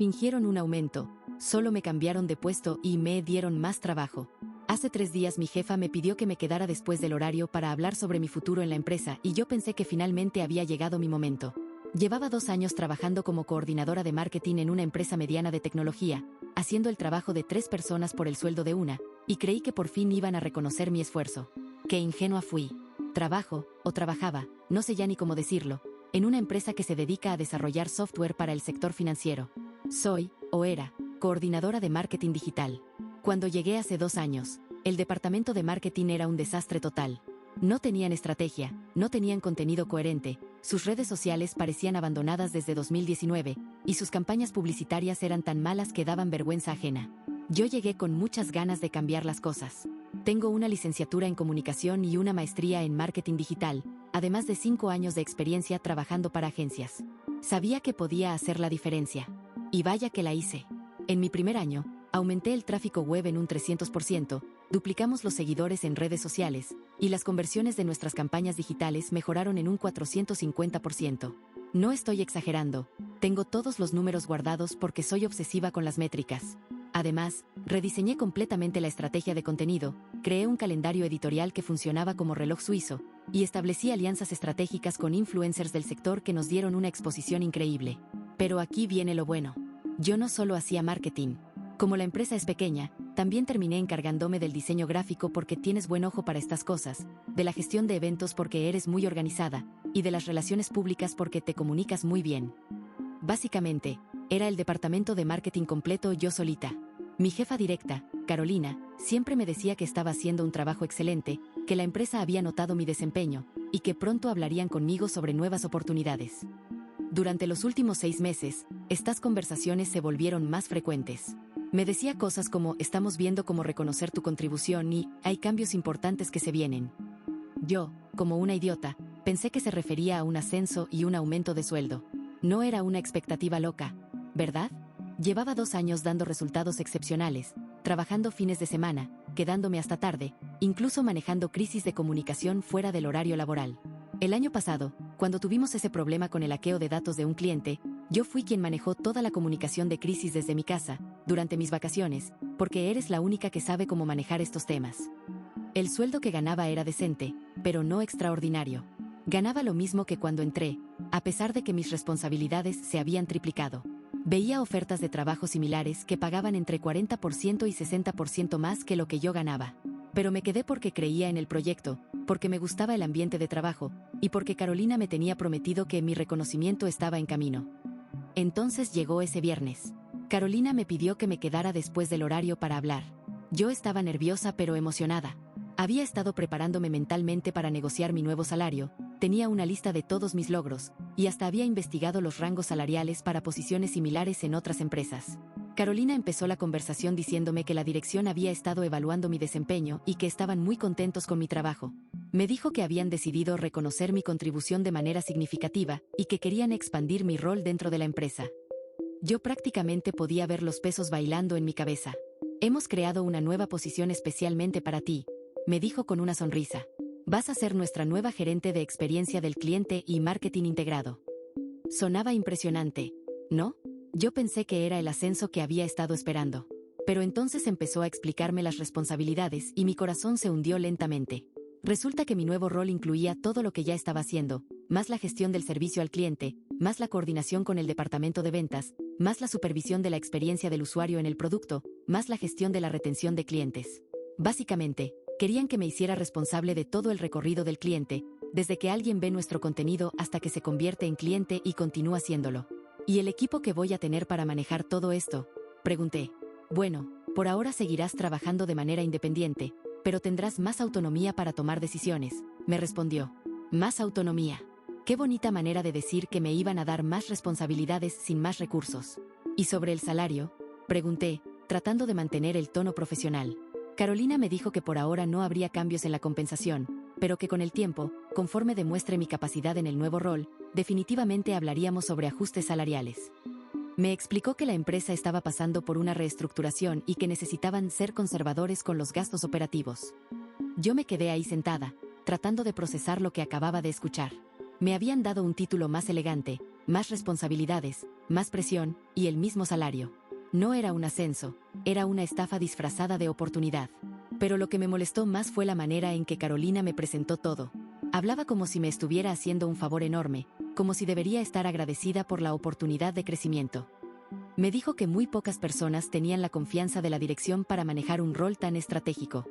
Fingieron un aumento, solo me cambiaron de puesto y me dieron más trabajo. Hace 3 días mi jefa me pidió que me quedara después del horario para hablar sobre mi futuro en la empresa y yo pensé que finalmente había llegado mi momento. Llevaba 2 años trabajando como coordinadora de marketing en una empresa mediana de tecnología, haciendo el trabajo de 3 personas por el sueldo de una, y creí que por fin iban a reconocer mi esfuerzo. Qué ingenua fui. Trabajo, o trabajaba, no sé ya ni cómo decirlo, en una empresa que se dedica a desarrollar software para el sector financiero. Soy, o era, coordinadora de marketing digital. Cuando llegué hace 2 años, el departamento de marketing era un desastre total. No tenían estrategia, no tenían contenido coherente, sus redes sociales parecían abandonadas desde 2019, y sus campañas publicitarias eran tan malas que daban vergüenza ajena. Yo llegué con muchas ganas de cambiar las cosas. Tengo una licenciatura en comunicación y una maestría en marketing digital, además de 5 años de experiencia trabajando para agencias. Sabía que podía hacer la diferencia. Y vaya que la hice. En mi primer año, aumenté el tráfico web en un 300%, duplicamos los seguidores en redes sociales, y las conversiones de nuestras campañas digitales mejoraron en un 450%. No estoy exagerando, tengo todos los números guardados porque soy obsesiva con las métricas. Además, rediseñé completamente la estrategia de contenido, creé un calendario editorial que funcionaba como reloj suizo, y establecí alianzas estratégicas con influencers del sector que nos dieron una exposición increíble. Pero aquí viene lo bueno. Yo no solo hacía marketing. Como la empresa es pequeña, también terminé encargándome del diseño gráfico porque tienes buen ojo para estas cosas, de la gestión de eventos porque eres muy organizada, y de las relaciones públicas porque te comunicas muy bien. Básicamente, era el departamento de marketing completo yo solita. Mi jefa directa, Carolina, siempre me decía que estaba haciendo un trabajo excelente, que la empresa había notado mi desempeño, y que pronto hablarían conmigo sobre nuevas oportunidades. Durante los últimos 6 meses, estas conversaciones se volvieron más frecuentes. Me decía cosas como estamos viendo cómo reconocer tu contribución y hay cambios importantes que se vienen. Yo, como una idiota, pensé que se refería a un ascenso y un aumento de sueldo. No era una expectativa loca, ¿verdad? Llevaba 2 años dando resultados excepcionales, trabajando fines de semana, quedándome hasta tarde, incluso manejando crisis de comunicación fuera del horario laboral. El año pasado, cuando tuvimos ese problema con el hackeo de datos de un cliente, yo fui quien manejó toda la comunicación de crisis desde mi casa, durante mis vacaciones, porque eres la única que sabe cómo manejar estos temas. El sueldo que ganaba era decente, pero no extraordinario. Ganaba lo mismo que cuando entré, a pesar de que mis responsabilidades se habían triplicado. Veía ofertas de trabajo similares que pagaban entre 40% y 60% más que lo que yo ganaba. Pero me quedé porque creía en el proyecto, porque me gustaba el ambiente de trabajo, y porque Carolina me tenía prometido que mi reconocimiento estaba en camino. Entonces llegó ese viernes. Carolina me pidió que me quedara después del horario para hablar. Yo estaba nerviosa pero emocionada. Había estado preparándome mentalmente para negociar mi nuevo salario, tenía una lista de todos mis logros, y hasta había investigado los rangos salariales para posiciones similares en otras empresas. Carolina empezó la conversación diciéndome que la dirección había estado evaluando mi desempeño y que estaban muy contentos con mi trabajo. Me dijo que habían decidido reconocer mi contribución de manera significativa y que querían expandir mi rol dentro de la empresa. Yo prácticamente podía ver los pesos bailando en mi cabeza. Hemos creado una nueva posición especialmente para ti, me dijo con una sonrisa. Vas a ser nuestra nueva gerente de experiencia del cliente y marketing integrado. Sonaba impresionante, ¿no? Yo pensé que era el ascenso que había estado esperando. Pero entonces empezó a explicarme las responsabilidades y mi corazón se hundió lentamente. Resulta que mi nuevo rol incluía todo lo que ya estaba haciendo, más la gestión del servicio al cliente, más la coordinación con el departamento de ventas, más la supervisión de la experiencia del usuario en el producto, más la gestión de la retención de clientes. Básicamente, querían que me hiciera responsable de todo el recorrido del cliente, desde que alguien ve nuestro contenido hasta que se convierte en cliente y continúa haciéndolo. ¿Y el equipo que voy a tener para manejar todo esto? Pregunté. Bueno, por ahora seguirás trabajando de manera independiente, pero tendrás más autonomía para tomar decisiones, me respondió. Más autonomía. Qué bonita manera de decir que me iban a dar más responsabilidades sin más recursos. ¿Y sobre el salario? Pregunté, tratando de mantener el tono profesional. Carolina me dijo que por ahora no habría cambios en la compensación, pero que con el tiempo, conforme demuestre mi capacidad en el nuevo rol, definitivamente hablaríamos sobre ajustes salariales. Me explicó que la empresa estaba pasando por una reestructuración y que necesitaban ser conservadores con los gastos operativos. Yo me quedé ahí sentada, tratando de procesar lo que acababa de escuchar. Me habían dado un título más elegante, más responsabilidades, más presión, y el mismo salario. No era un ascenso, era una estafa disfrazada de oportunidad. Pero lo que me molestó más fue la manera en que Carolina me presentó todo. Hablaba como si me estuviera haciendo un favor enorme, como si debería estar agradecida por la oportunidad de crecimiento. Me dijo que muy pocas personas tenían la confianza de la dirección para manejar un rol tan estratégico.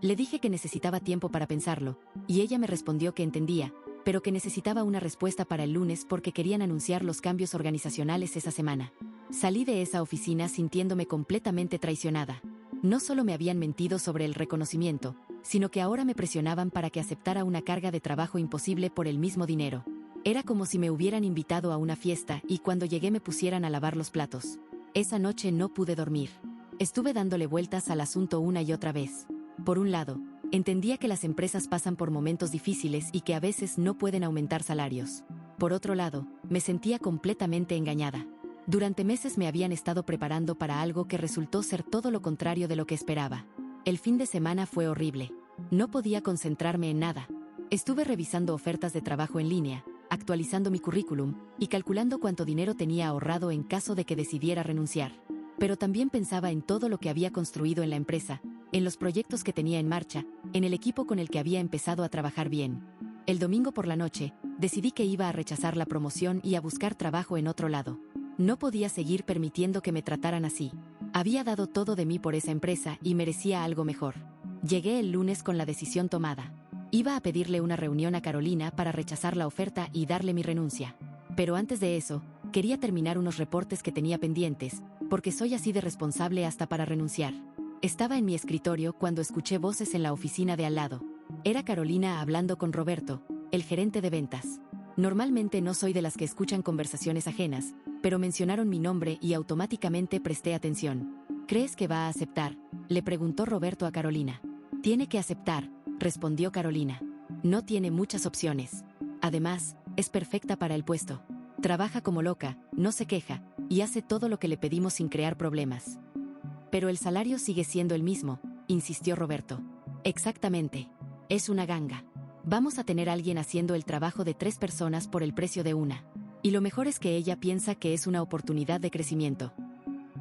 Le dije que necesitaba tiempo para pensarlo, y ella me respondió que entendía, pero que necesitaba una respuesta para el lunes porque querían anunciar los cambios organizacionales esa semana. Salí de esa oficina sintiéndome completamente traicionada. No solo me habían mentido sobre el reconocimiento, sino que ahora me presionaban para que aceptara una carga de trabajo imposible por el mismo dinero. Era como si me hubieran invitado a una fiesta y cuando llegué me pusieran a lavar los platos. Esa noche no pude dormir. Estuve dándole vueltas al asunto una y otra vez. Por un lado, entendía que las empresas pasan por momentos difíciles y que a veces no pueden aumentar salarios. Por otro lado, me sentía completamente engañada. Durante meses me habían estado preparando para algo que resultó ser todo lo contrario de lo que esperaba. El fin de semana fue horrible. No podía concentrarme en nada. Estuve revisando ofertas de trabajo en línea, actualizando mi currículum y calculando cuánto dinero tenía ahorrado en caso de que decidiera renunciar. Pero también pensaba en todo lo que había construido en la empresa, en los proyectos que tenía en marcha, en el equipo con el que había empezado a trabajar bien. El domingo por la noche, decidí que iba a rechazar la promoción y a buscar trabajo en otro lado. No podía seguir permitiendo que me trataran así. Había dado todo de mí por esa empresa y merecía algo mejor. Llegué el lunes con la decisión tomada. Iba a pedirle una reunión a Carolina para rechazar la oferta y darle mi renuncia. Pero antes de eso, quería terminar unos reportes que tenía pendientes, porque soy así de responsable hasta para renunciar. Estaba en mi escritorio cuando escuché voces en la oficina de al lado. Era Carolina hablando con Roberto, el gerente de ventas. Normalmente no soy de las que escuchan conversaciones ajenas, pero mencionaron mi nombre y automáticamente presté atención. ¿Crees que va a aceptar?, le preguntó Roberto a Carolina. Tiene que aceptar, respondió Carolina. No tiene muchas opciones. Además, es perfecta para el puesto. Trabaja como loca, no se queja, y hace todo lo que le pedimos sin crear problemas. Pero el salario sigue siendo el mismo, insistió Roberto. Exactamente. Es una ganga. Vamos a tener a alguien haciendo el trabajo de 3 personas por el precio de una. Y lo mejor es que ella piensa que es una oportunidad de crecimiento.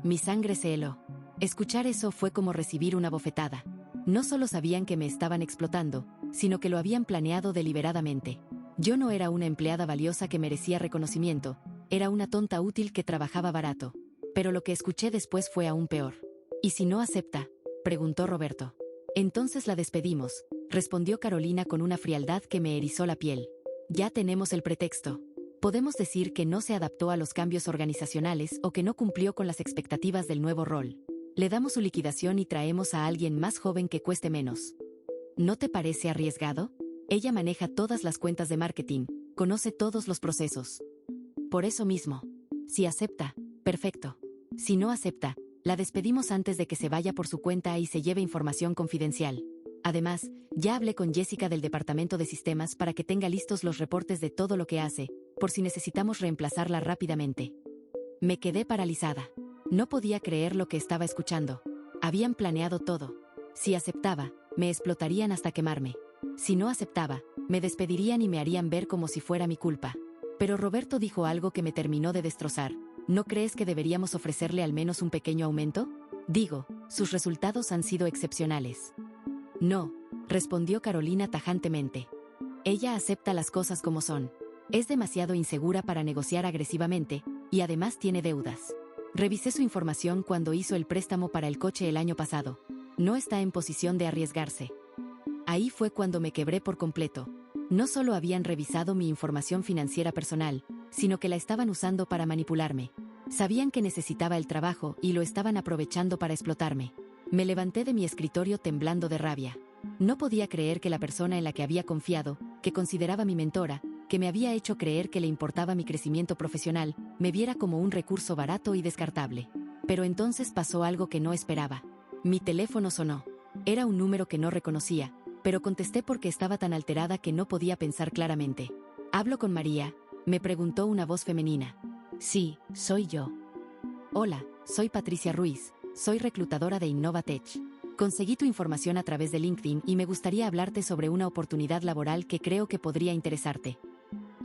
Mi sangre se heló. Escuchar eso fue como recibir una bofetada. No solo sabían que me estaban explotando, sino que lo habían planeado deliberadamente. Yo no era una empleada valiosa que merecía reconocimiento, era una tonta útil que trabajaba barato. Pero lo que escuché después fue aún peor. ¿Y si no acepta?, preguntó Roberto. Entonces la despedimos, respondió Carolina con una frialdad que me erizó la piel. Ya tenemos el pretexto. Podemos decir que no se adaptó a los cambios organizacionales o que no cumplió con las expectativas del nuevo rol. Le damos su liquidación y traemos a alguien más joven que cueste menos. ¿No te parece arriesgado? Ella maneja todas las cuentas de marketing, conoce todos los procesos. Por eso mismo. Si acepta, perfecto. Si no acepta, la despedimos antes de que se vaya por su cuenta y se lleve información confidencial. Además, ya hablé con Jessica del departamento de sistemas para que tenga listos los reportes de todo lo que hace, por si necesitamos reemplazarla rápidamente. Me quedé paralizada. No podía creer lo que estaba escuchando. Habían planeado todo. Si aceptaba, me explotarían hasta quemarme. Si no aceptaba, me despedirían y me harían ver como si fuera mi culpa. Pero Roberto dijo algo que me terminó de destrozar. ¿No crees que deberíamos ofrecerle al menos un pequeño aumento? Digo, sus resultados han sido excepcionales. No, respondió Carolina tajantemente. Ella acepta las cosas como son. Es demasiado insegura para negociar agresivamente, y además tiene deudas. Revisé su información cuando hizo el préstamo para el coche el año pasado. No está en posición de arriesgarse. Ahí fue cuando me quebré por completo. No solo habían revisado mi información financiera personal, sino que la estaban usando para manipularme. Sabían que necesitaba el trabajo y lo estaban aprovechando para explotarme. Me levanté de mi escritorio temblando de rabia. No podía creer que la persona en la que había confiado, que consideraba mi mentora, que me había hecho creer que le importaba mi crecimiento profesional, me viera como un recurso barato y descartable. Pero entonces pasó algo que no esperaba. Mi teléfono sonó. Era un número que no reconocía, pero contesté porque estaba tan alterada que no podía pensar claramente. ¿Hablo con María?, me preguntó una voz femenina. Sí, soy yo. Hola, soy Patricia Ruiz, soy reclutadora de Innovatech. Conseguí tu información a través de LinkedIn y me gustaría hablarte sobre una oportunidad laboral que creo que podría interesarte.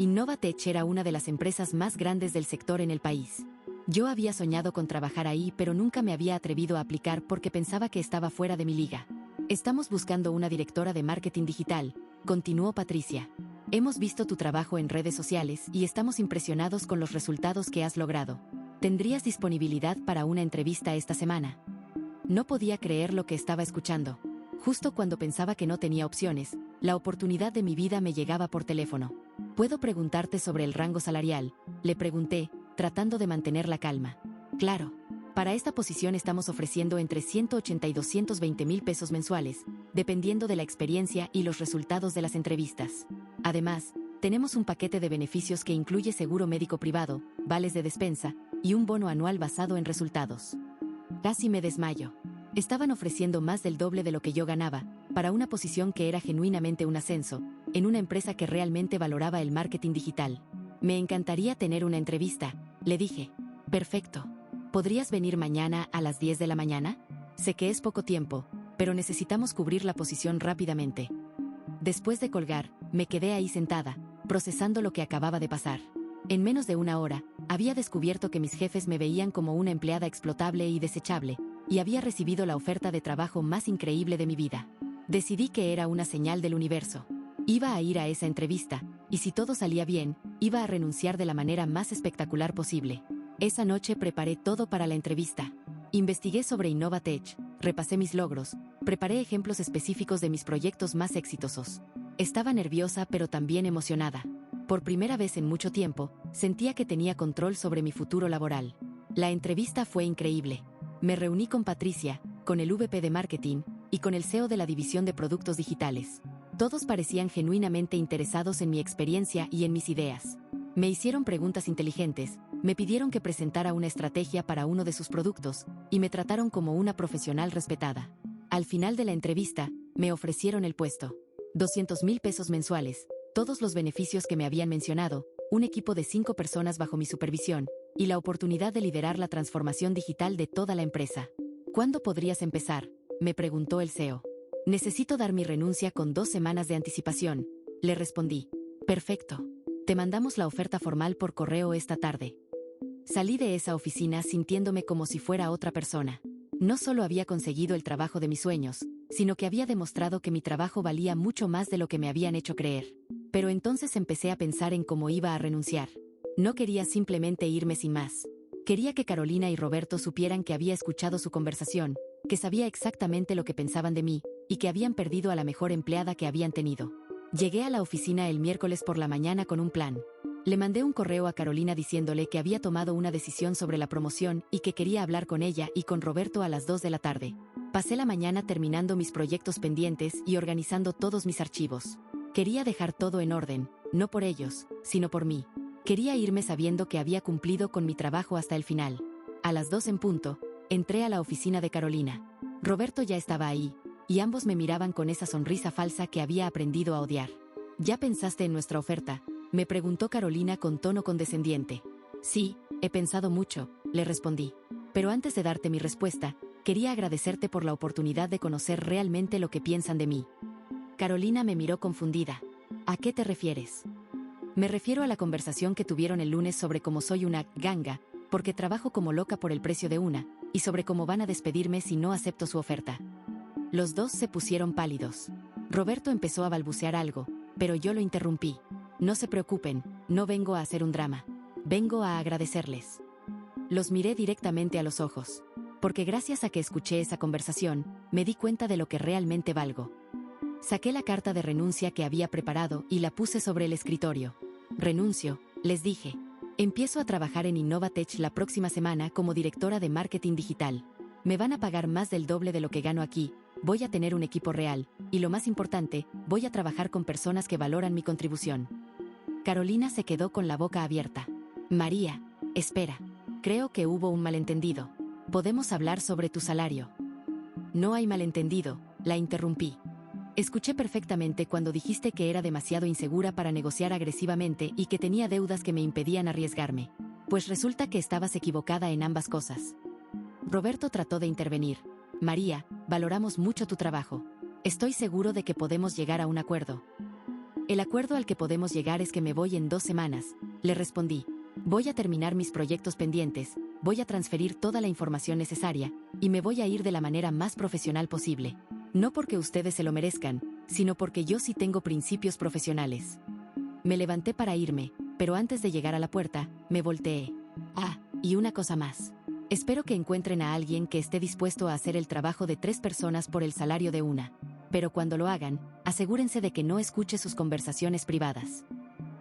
Innovatech era una de las empresas más grandes del sector en el país. Yo había soñado con trabajar ahí, pero nunca me había atrevido a aplicar porque pensaba que estaba fuera de mi liga. Estamos buscando una directora de marketing digital, continuó Patricia. Hemos visto tu trabajo en redes sociales y estamos impresionados con los resultados que has logrado. ¿Tendrías disponibilidad para una entrevista esta semana? No podía creer lo que estaba escuchando. Justo cuando pensaba que no tenía opciones, la oportunidad de mi vida me llegaba por teléfono. ¿Puedo preguntarte sobre el rango salarial?, le pregunté, tratando de mantener la calma. Claro. Para esta posición estamos ofreciendo entre 180 y 220 mil pesos mensuales, dependiendo de la experiencia y los resultados de las entrevistas. Además, tenemos un paquete de beneficios que incluye seguro médico privado, vales de despensa y un bono anual basado en resultados. Casi me desmayo. Estaban ofreciendo más del doble de lo que yo ganaba, para una posición que era genuinamente un ascenso, en una empresa que realmente valoraba el marketing digital. Me encantaría tener una entrevista, le dije. Perfecto. ¿Podrías venir mañana a las 10 de la mañana? Sé que es poco tiempo, pero necesitamos cubrir la posición rápidamente. Después de colgar, me quedé ahí sentada, procesando lo que acababa de pasar. En menos de una hora, había descubierto que mis jefes me veían como una empleada explotable y desechable, y había recibido la oferta de trabajo más increíble de mi vida. Decidí que era una señal del universo. Iba a ir a esa entrevista, y si todo salía bien, iba a renunciar de la manera más espectacular posible. Esa noche preparé todo para la entrevista. Investigué sobre Innovatech, repasé mis logros, preparé ejemplos específicos de mis proyectos más exitosos. Estaba nerviosa pero también emocionada. Por primera vez en mucho tiempo, sentía que tenía control sobre mi futuro laboral. La entrevista fue increíble. Me reuní con Patricia, con el VP de Marketing, y con el CEO de la División de Productos Digitales. Todos parecían genuinamente interesados en mi experiencia y en mis ideas. Me hicieron preguntas inteligentes, me pidieron que presentara una estrategia para uno de sus productos, y me trataron como una profesional respetada. Al final de la entrevista, me ofrecieron el puesto. 200 mil pesos mensuales, todos los beneficios que me habían mencionado, un equipo de 5 personas bajo mi supervisión, y la oportunidad de liderar la transformación digital de toda la empresa. ¿Cuándo podrías empezar?, me preguntó el CEO. Necesito dar mi renuncia con 2 semanas de anticipación, le respondí. Perfecto. Te mandamos la oferta formal por correo esta tarde. Salí de esa oficina sintiéndome como si fuera otra persona. No solo había conseguido el trabajo de mis sueños, sino que había demostrado que mi trabajo valía mucho más de lo que me habían hecho creer. Pero entonces empecé a pensar en cómo iba a renunciar. No quería simplemente irme sin más. Quería que Carolina y Roberto supieran que había escuchado su conversación, que sabía exactamente lo que pensaban de mí, y que habían perdido a la mejor empleada que habían tenido. Llegué a la oficina el miércoles por la mañana con un plan. Le mandé un correo a Carolina diciéndole que había tomado una decisión sobre la promoción y que quería hablar con ella y con Roberto a las 2 de la tarde. Pasé la mañana terminando mis proyectos pendientes y organizando todos mis archivos. Quería dejar todo en orden, no por ellos, sino por mí. Quería irme sabiendo que había cumplido con mi trabajo hasta el final. A las 2 en punto, entré a la oficina de Carolina. Roberto ya estaba ahí, y ambos me miraban con esa sonrisa falsa que había aprendido a odiar. ¿Ya pensaste en nuestra oferta?, me preguntó Carolina con tono condescendiente. Sí, he pensado mucho, le respondí. Pero antes de darte mi respuesta, quería agradecerte por la oportunidad de conocer realmente lo que piensan de mí. Carolina me miró confundida. ¿A qué te refieres? Me refiero a la conversación que tuvieron el lunes sobre cómo soy una ganga, porque trabajo como loca por el precio de una, y sobre cómo van a despedirme si no acepto su oferta. Los dos se pusieron pálidos. Roberto empezó a balbucear algo, pero yo lo interrumpí. No se preocupen, no vengo a hacer un drama. Vengo a agradecerles. Los miré directamente a los ojos. Porque gracias a que escuché esa conversación, me di cuenta de lo que realmente valgo. Saqué la carta de renuncia que había preparado y la puse sobre el escritorio. Renuncio, les dije. Empiezo a trabajar en Innovatech la próxima semana como directora de marketing digital. Me van a pagar más del doble de lo que gano aquí, voy a tener un equipo real, y lo más importante, voy a trabajar con personas que valoran mi contribución. Carolina se quedó con la boca abierta. María, espera. Creo que hubo un malentendido. ¿Podemos hablar sobre tu salario? No hay malentendido, la interrumpí. Escuché perfectamente cuando dijiste que era demasiado insegura para negociar agresivamente y que tenía deudas que me impedían arriesgarme. Pues resulta que estabas equivocada en ambas cosas. Roberto trató de intervenir. María, valoramos mucho tu trabajo. Estoy seguro de que podemos llegar a un acuerdo. El acuerdo al que podemos llegar es que me voy en 2 semanas, le respondí. Voy a terminar mis proyectos pendientes, voy a transferir toda la información necesaria, y me voy a ir de la manera más profesional posible. No porque ustedes se lo merezcan, sino porque yo sí tengo principios profesionales. Me levanté para irme, pero antes de llegar a la puerta, me volteé. Ah, y una cosa más. Espero que encuentren a alguien que esté dispuesto a hacer el trabajo de 3 personas por el salario de una. Pero cuando lo hagan, asegúrense de que no escuche sus conversaciones privadas.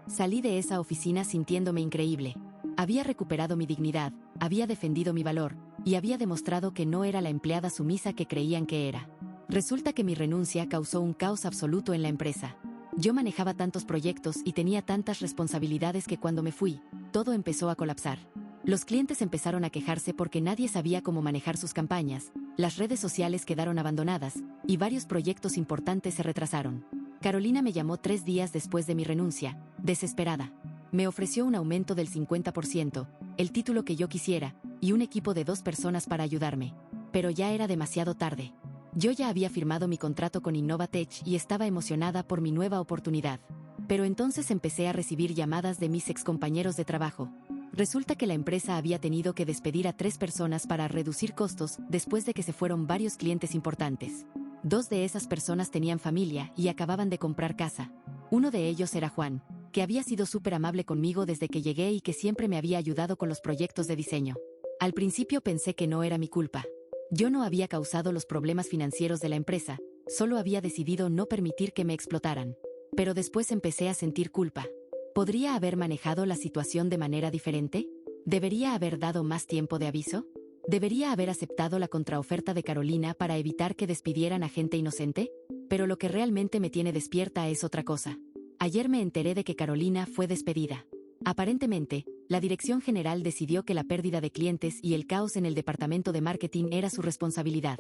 Salí de esa oficina sintiéndome increíble. Había recuperado mi dignidad, había defendido mi valor, y había demostrado que no era la empleada sumisa que creían que era. Resulta que mi renuncia causó un caos absoluto en la empresa. Yo manejaba tantos proyectos y tenía tantas responsabilidades que cuando me fui, todo empezó a colapsar. Los clientes empezaron a quejarse porque nadie sabía cómo manejar sus campañas, las redes sociales quedaron abandonadas, y varios proyectos importantes se retrasaron. Carolina me llamó 3 días después de mi renuncia, desesperada. Me ofreció un aumento del 50%, el título que yo quisiera, y un equipo de 2 personas para ayudarme. Pero ya era demasiado tarde. Yo ya había firmado mi contrato con Innovatech y estaba emocionada por mi nueva oportunidad. Pero entonces empecé a recibir llamadas de mis excompañeros de trabajo. Resulta que la empresa había tenido que despedir a 3 personas para reducir costos después de que se fueron varios clientes importantes. 2 de esas personas tenían familia y acababan de comprar casa. Uno de ellos era Juan, que había sido súper amable conmigo desde que llegué y que siempre me había ayudado con los proyectos de diseño. Al principio pensé que no era mi culpa. Yo no había causado los problemas financieros de la empresa, solo había decidido no permitir que me explotaran. Pero después empecé a sentir culpa. ¿Podría haber manejado la situación de manera diferente? ¿Debería haber dado más tiempo de aviso? ¿Debería haber aceptado la contraoferta de Carolina para evitar que despidieran a gente inocente? Pero lo que realmente me tiene despierta es otra cosa. Ayer me enteré de que Carolina fue despedida. Aparentemente, la dirección general decidió que la pérdida de clientes y el caos en el departamento de marketing era su responsabilidad.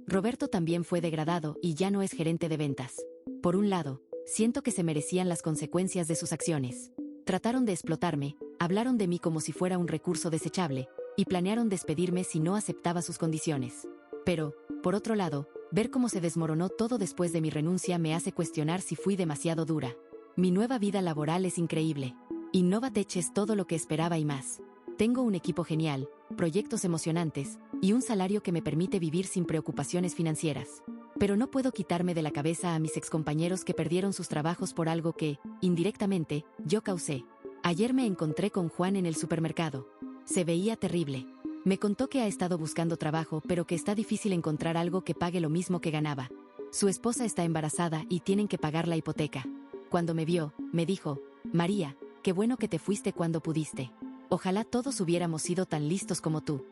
Roberto también fue degradado y ya no es gerente de ventas. Por un lado, siento que se merecían las consecuencias de sus acciones. Trataron de explotarme, hablaron de mí como si fuera un recurso desechable, y planearon despedirme si no aceptaba sus condiciones. Pero, por otro lado, ver cómo se desmoronó todo después de mi renuncia me hace cuestionar si fui demasiado dura. Mi nueva vida laboral es increíble. Innovatech es todo lo que esperaba y más. Tengo un equipo genial, proyectos emocionantes, y un salario que me permite vivir sin preocupaciones financieras. Pero no puedo quitarme de la cabeza a mis excompañeros que perdieron sus trabajos por algo que, indirectamente, yo causé. Ayer me encontré con Juan en el supermercado. Se veía terrible. Me contó que ha estado buscando trabajo pero que está difícil encontrar algo que pague lo mismo que ganaba. Su esposa está embarazada y tienen que pagar la hipoteca. Cuando me vio, me dijo, María, qué bueno que te fuiste cuando pudiste. Ojalá todos hubiéramos sido tan listos como tú.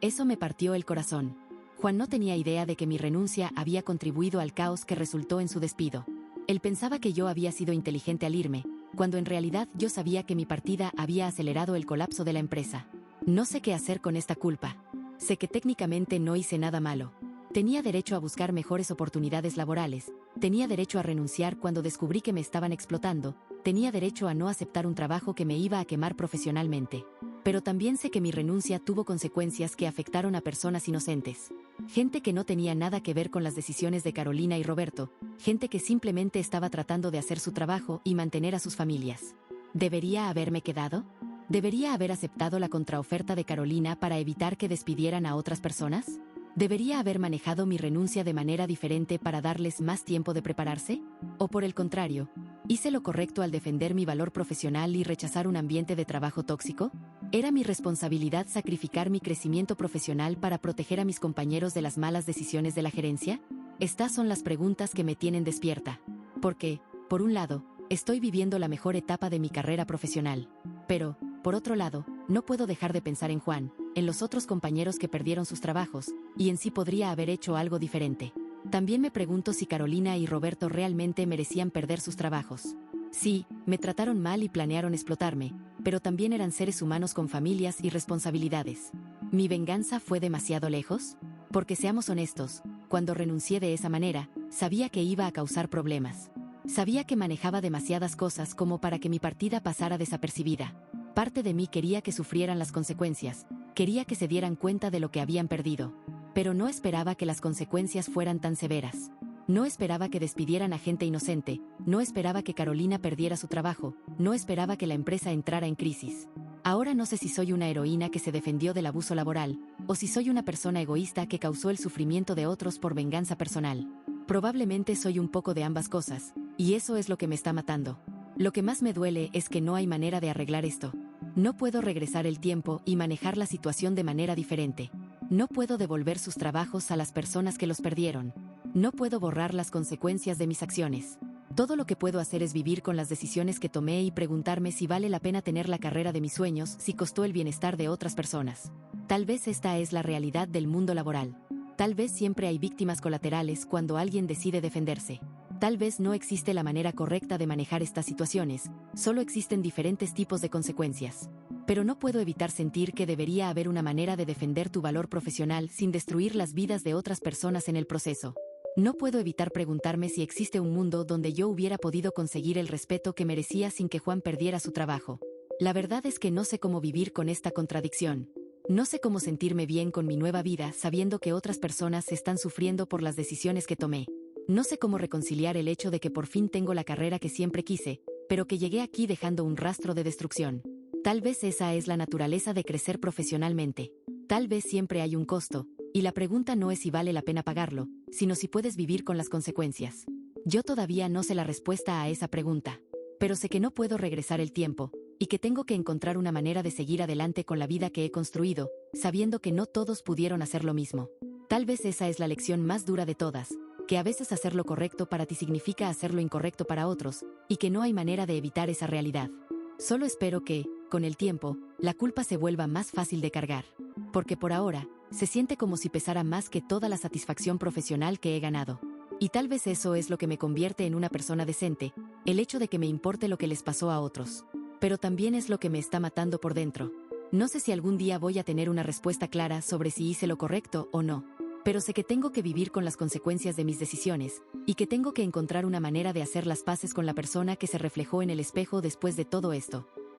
Eso me partió el corazón. Juan no tenía idea de que mi renuncia había contribuido al caos que resultó en su despido. Él pensaba que yo había sido inteligente al irme, cuando en realidad yo sabía que mi partida había acelerado el colapso de la empresa. No sé qué hacer con esta culpa. Sé que técnicamente no hice nada malo. Tenía derecho a buscar mejores oportunidades laborales, tenía derecho a renunciar cuando descubrí que me estaban explotando, tenía derecho a no aceptar un trabajo que me iba a quemar profesionalmente. Pero también sé que mi renuncia tuvo consecuencias que afectaron a personas inocentes. Gente que no tenía nada que ver con las decisiones de Carolina y Roberto, gente que simplemente estaba tratando de hacer su trabajo y mantener a sus familias. ¿Debería haberme quedado? ¿Debería haber aceptado la contraoferta de Carolina para evitar que despidieran a otras personas? ¿Debería haber manejado mi renuncia de manera diferente para darles más tiempo de prepararse? ¿O por el contrario, hice lo correcto al defender mi valor profesional y rechazar un ambiente de trabajo tóxico? ¿Era mi responsabilidad sacrificar mi crecimiento profesional para proteger a mis compañeros de las malas decisiones de la gerencia? Estas son las preguntas que me tienen despierta. Porque, por un lado, estoy viviendo la mejor etapa de mi carrera profesional. Pero, por otro lado, no puedo dejar de pensar en Juan, en los otros compañeros que perdieron sus trabajos, y en si podría haber hecho algo diferente. También me pregunto si Carolina y Roberto realmente merecían perder sus trabajos. Sí, me trataron mal y planearon explotarme, pero también eran seres humanos con familias y responsabilidades. ¿Mi venganza fue demasiado lejos? Porque seamos honestos, cuando renuncié de esa manera, sabía que iba a causar problemas. Sabía que manejaba demasiadas cosas como para que mi partida pasara desapercibida. Parte de mí quería que sufrieran las consecuencias, quería que se dieran cuenta de lo que habían perdido. Pero no esperaba que las consecuencias fueran tan severas. No esperaba que despidieran a gente inocente, no esperaba que Carolina perdiera su trabajo, no esperaba que la empresa entrara en crisis. Ahora no sé si soy una heroína que se defendió del abuso laboral, o si soy una persona egoísta que causó el sufrimiento de otros por venganza personal. Probablemente soy un poco de ambas cosas, y eso es lo que me está matando. Lo que más me duele es que no hay manera de arreglar esto. No puedo regresar el tiempo y manejar la situación de manera diferente. No puedo devolver sus trabajos a las personas que los perdieron. No puedo borrar las consecuencias de mis acciones. Todo lo que puedo hacer es vivir con las decisiones que tomé y preguntarme si vale la pena tener la carrera de mis sueños si costó el bienestar de otras personas. Tal vez esta es la realidad del mundo laboral. Tal vez siempre hay víctimas colaterales cuando alguien decide defenderse. Tal vez no existe la manera correcta de manejar estas situaciones, solo existen diferentes tipos de consecuencias. Pero no puedo evitar sentir que debería haber una manera de defender tu valor profesional sin destruir las vidas de otras personas en el proceso. No puedo evitar preguntarme si existe un mundo donde yo hubiera podido conseguir el respeto que merecía sin que Juan perdiera su trabajo. La verdad es que no sé cómo vivir con esta contradicción. No sé cómo sentirme bien con mi nueva vida sabiendo que otras personas están sufriendo por las decisiones que tomé. No sé cómo reconciliar el hecho de que por fin tengo la carrera que siempre quise, pero que llegué aquí dejando un rastro de destrucción. Tal vez esa es la naturaleza de crecer profesionalmente. Tal vez siempre hay un costo, y la pregunta no es si vale la pena pagarlo, sino si puedes vivir con las consecuencias. Yo todavía no sé la respuesta a esa pregunta, pero sé que no puedo regresar el tiempo, y que tengo que encontrar una manera de seguir adelante con la vida que he construido, sabiendo que no todos pudieron hacer lo mismo. Tal vez esa es la lección más dura de todas, que a veces hacer lo correcto para ti significa hacer lo incorrecto para otros, y que no hay manera de evitar esa realidad. Solo espero que, con el tiempo, la culpa se vuelva más fácil de cargar. Porque por ahora, se siente como si pesara más que toda la satisfacción profesional que he ganado. Y tal vez eso es lo que me convierte en una persona decente, el hecho de que me importe lo que les pasó a otros. Pero también es lo que me está matando por dentro. No sé si algún día voy a tener una respuesta clara sobre si hice lo correcto o no. Pero sé que tengo que vivir con las consecuencias de mis decisiones, y que tengo que encontrar una manera de hacer las paces con la persona que se reflejó en el espejo después de todo esto.